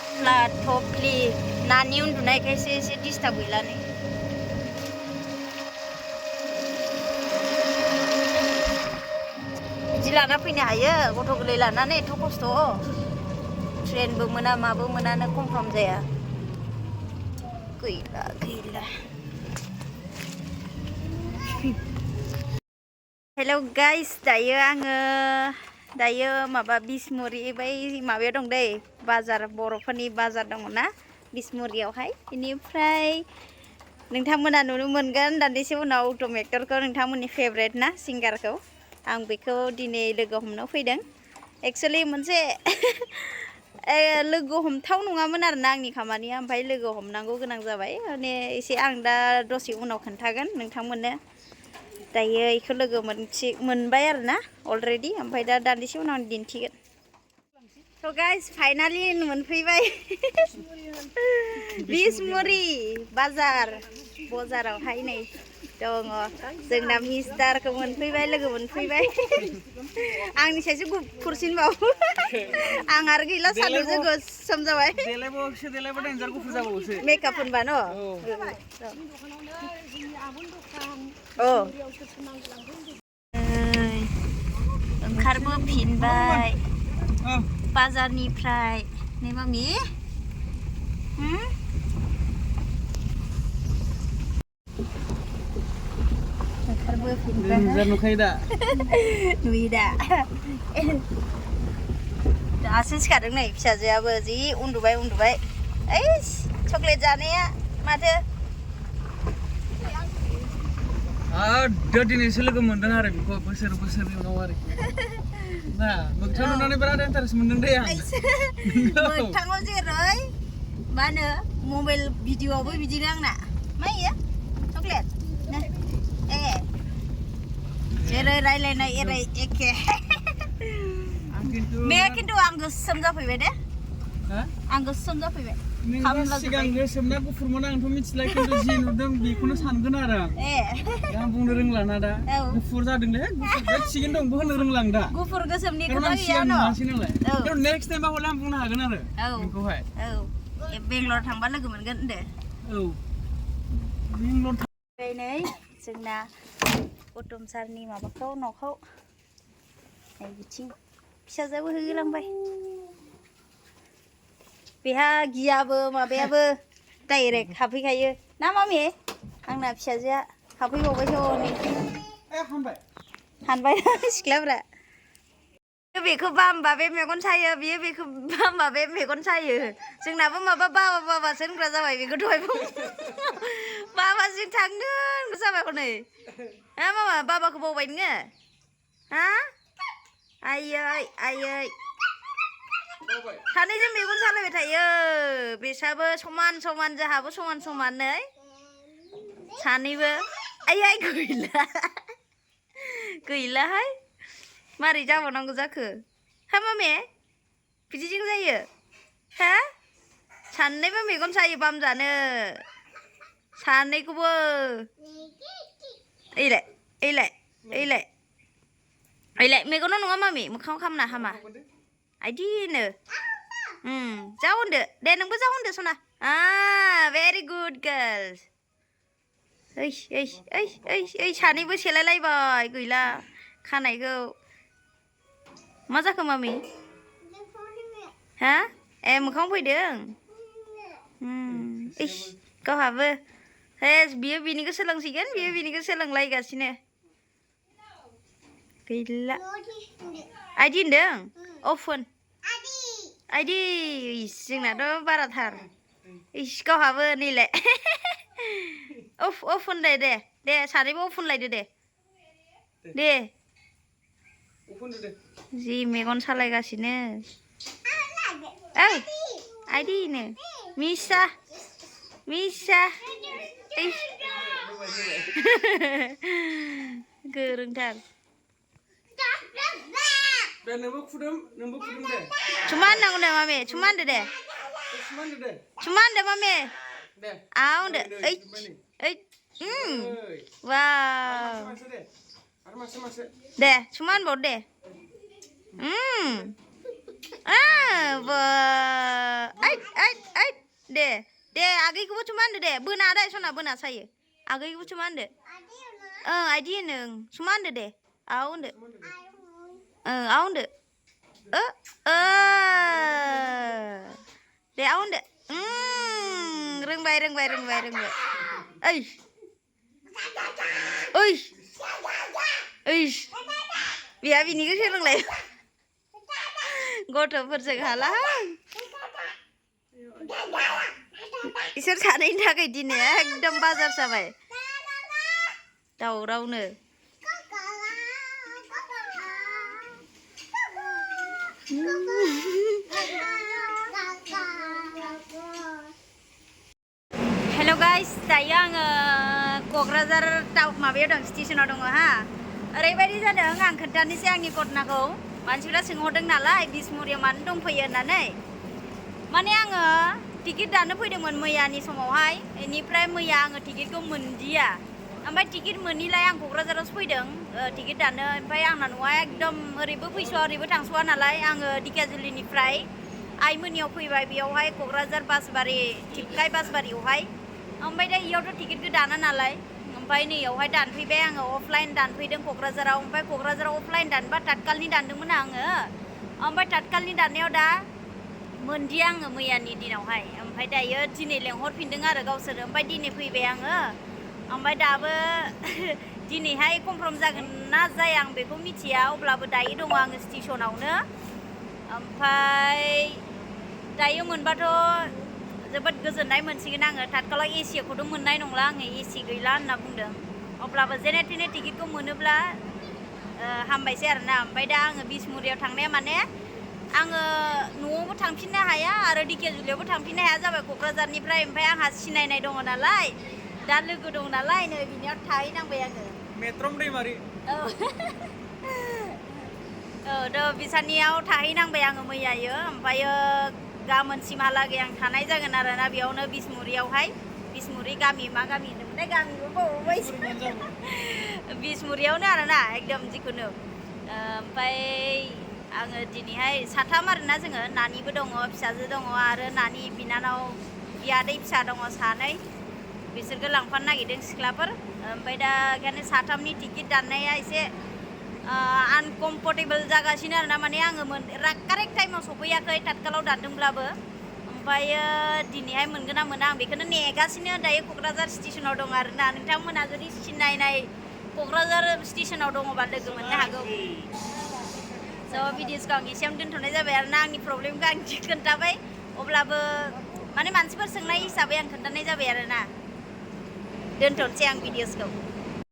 फ्लाद थफ्लि नानि उन्दुनायखायसो एसे डिस्टार्ब गैला नै बिदि लाना फैनो हायो गथ' गोरलै लानानै एथ' खस्थ' ट्रेनबो मोना माबो मोनानो कमफर्म जाया गैला गैला हेलौ गाइस दायो माबा बिसमुरि बै माबायाव दं दै बाजार बर'फोरनि बाजार दङ ना बिसमुरियावहाय बेनिफ्राय नोंथांमोना नुनो मोनगोन दान्दिसे उनाव उत्तम एक्टरखौ नोंथांमोननि फेभरेट ना सिंगारखौ आं बेखौ दिनै लोगो हमनो फैदों एक्सुवेलि मोनसे लोगो हमथाव नङामोन आरोना आंनि खामानिया ओमफ्राय लोगो हमनांगौ गोनां जाबाय माने एसे आं दा दसे उनाव खोन्थागोन नोंथांमोननो दायो बेखौ लोगो मोनबाय आरोना अलरेडि ओमफ्राय दा दान्दिसे उनाव दिन्थिगोन थ' गाइस फाइनालि मोनफैबाय बिसमुरि बाजारावहाय नै दङ जोंना मिस्टारखौ मोनफैबाय लोगो मोनफैबाय आंनि सासे गुफुरसिनबाव आं आरो गैला सानदुंजों गोसोम जाबाय मेकआप होनबा न' ओंखारबोफिनबाय बाजारनिफ्राय नै मामि नुखायो दा नुयो दा दासो सिखारदों नै फिसाजोआबो जि उन्दुबाय ओइ चक्लेट जानाया माथो दिनैसो लोगो मोनदों आरो बेखौ बोसोरनि उनाव आरोखि ना मोगथां नुनानै बिराद इन्टारेस्ट मोनदों दे आं मोगथाङाव जेरै मा होनो मबाइल भिडिअआवबो बिदिनो आंना मा इयो चक्लेट जेरै रायलायनाय एरै एखे खिन्थु आं गोसोम जाफैबाय दे आं गोसोम जाफैबाय सिगां गोसोमना गुफुरमोन आंथ' मिथिला खिन्थु जि नुदों बेखौनो सानगोन आरो आं बुंनो रोंला ना दा गुफुर जादोंलै गुफुर थिगैनो दं होनो रोंला आं दा गुफुर गोसोमनि खोथा गैया न' नेक्स्ट टाइम हले आं बुंनो हागोन आरो बेखौहाय बेंगलर थांबा लोगो मोनगोन होनदो बेंगलर नै जोंना उत्तम सारनि माबाखौ न'खौ नै बिथिं फिसाजोआबो होलांबाय बेहा गियाबो माबायाबो डाइरेक्ट हाबफैखायो ना मामि आंना फिसाजोआ हाबफैबावबायसो नै हानबाय सिख्लाफ्रा बेखौ बामबा बे मेगन सायो बियो बेखौ बामबा बे मेगन सायो जोंनाबो माबा बाबासो होनग्रा जाबाय बेखौ दहाय बाबाजों थांदों जाबाय हनै हा मामा बाबाखौ बावबाय नोङो हा आयै सानैजों मेगन सालायबाय थायो बेसाबो समान जोंहाबो समान नै सानैबो आयै गैलाहाय मारै जाबावनांगौ जाखो हा मामे बिदिजों जायो हा सानैबो मेगन सायो बाम जानो सानैखौबो ओइलाय मेगनाव नङा मामि मोखाङाव खामना हामा आइदिनो जावनदो दे नोंबो जावनदो सना भेरि गुड गार्ल ओइ सानैबो सेलायलायबाय गैला खानायखौ मा जाखो मामि हा मोखाङाव फैदों गावहाबो बियो बिनिखौ सोलोंसिगोन बियो बिनिखौ सोलोंलायगासिनो गैला आइदि होनदों अफोन आइदि जोंनाथ' बाराथार गावहाबो नैलाय अफ होनलाय दे सानैबो अफ होनलायदो दे जि मेगन सालायगासिनो आइदिनो मिसा गोरोंथार नोंबो खुदुम दे cuma nang udah mami cuma deh mami udah wow deh cuman bawa deh दे आगैखौबो सुमा होनदो दे बोना दे सना बोना सायो आगैखौबो सुमा होनदो आइदि होनो सुमा होनदो दे आव होनदो आव होनदो दे आव होनदो रोंबाय ओइ बिहा बिनिखौ सोलोंलाय गथ'फोरजों हाला इसोर सानैनि थाखाय दिनै एकदम बाजार जाबाय दावरावनो हेल' गाइस दायो आङो क'क्राझार माबायाव दं स्टेशनाव दङ हा ओरैबायदि जादों आं खोन्थानोसै आंनि घटनाखौ मानसिफ्रा सोंहरदों नालाय बिसमुरियाव मानो दंफैयो होननानै माने आङो टिकेट दानो फैदोंमोन मैयानि समावहाय बेनिफ्राय मैया आङो टिकेटखौ मोनदिया ओमफ्राय टिकेट मोनिलाय आं क'क्राझारावसो फैदों टिकेट दानो ओमफ्राय आंना न'आ एकदम ओरैबो फैस'आ ओरैबो थांस'आ नालाय आङो दिकियाजुलिनिफ्राय आइमोननियाव फैबाय बेयावहाय क'क्राझार बासबारि टिपकाय बासबारियावहाय ओमफ्राय दा इयावथ' टिकेटखौ दाना नालाय ओमफ्राय नैयावहाय दानफैबाय आङो अफलाइन दानफैदों क'क्राझाराव ओमफ्राय क'क्राझाराव अफलाइन दानबा तात्कालनि दानदोंमोन आङो ओमफ्राय तात्कालनि दाननायाव दा मोनदिया आङो मैयानि दिनावहाय ओमफ्राय दायो दिनै लेंहरफिनदों आरो गावसोरो ओमफ्राय दिनै फैबाय आङो ओमफ्राय दाबो दिनैहाय कनफार्म जागोन ना जाया आं बेखौ मिथिया अब्लाबो दायो दङ आङो स्टेसनावनो ओमफ्राय दायो मोनबाथ' जोबोद गोजोननाय मोनसिगोन आङो तात्कालाव एसिखौथ' मोननाय नंला आङो एसि गैला होनना बुंदों अब्लाबो जेने थेने टिकेटखौ मोनोब्ला हामबायसै आरोना ओमफ्राय दा आङो बिसमुरियाव थांनाया माने आङो न'आवबो थांफिननो हाया आरो दिकियाजुलियावबो थांफिननो हाया जाबाय क'क्राझारनिफ्राय ओमफ्राय आंहा सिनायनाय दङ नालाय दा लोगो दं नालाय नै बिनियाव थाहैनांबाय आङो मेट्रम दैमारि बिसानियाव थाहैनांबाय आङो मैयायो ओमफ्रायो गाबोनसिमहालागै आं थानाय जागोन आरोना बेयावनो बिसमुरियावहाय बिसमुरि गामि मा गामि होनदोंमोनथाय गामिबो बावबाय बिसमुरियावनो आरोना एकदम जिखुनु ओमफ्राय आङो दिनैहाय साथाम आरोना जोङो नानिबो दङ फिसाजो दङ आरो नानि बिनानाव बियादै फिसा दङ सानै बिसोरखौ लांफानो नागिरदों सिख्लाफोर ओमफ्राय दा ओंखायनो साथामनि टिकेट दाननाया एसे आनकमफर्टेबल जागासिनो आरोना माने आङो कारेक्ट टाइमाव सफैयाखै तात्कालाव दानदोंब्लाबो ओमफ्रायो दिनैहाय मोनगोन ना मोना आं बेखौनो नेगासिनो दायो क'क्राझार स्टेसनाव दं आरोना नोंथांमोना जुदि सिनायनाय क'क्राझार स्टेसनाव दङबा लोगो मोननो हागौ स' भिडिअसखौ आं एसेयावनो दोनथ'नाय जाबाय आरोना आंनि प्रब्लेमखौ आं खोन्थाबाय अब्लाबो माने मानसिफोर सोंनाय हिसाबै आं खोन्थानाय जाबाय आरोना दोनथ'नोसै आं भिडिअसखौ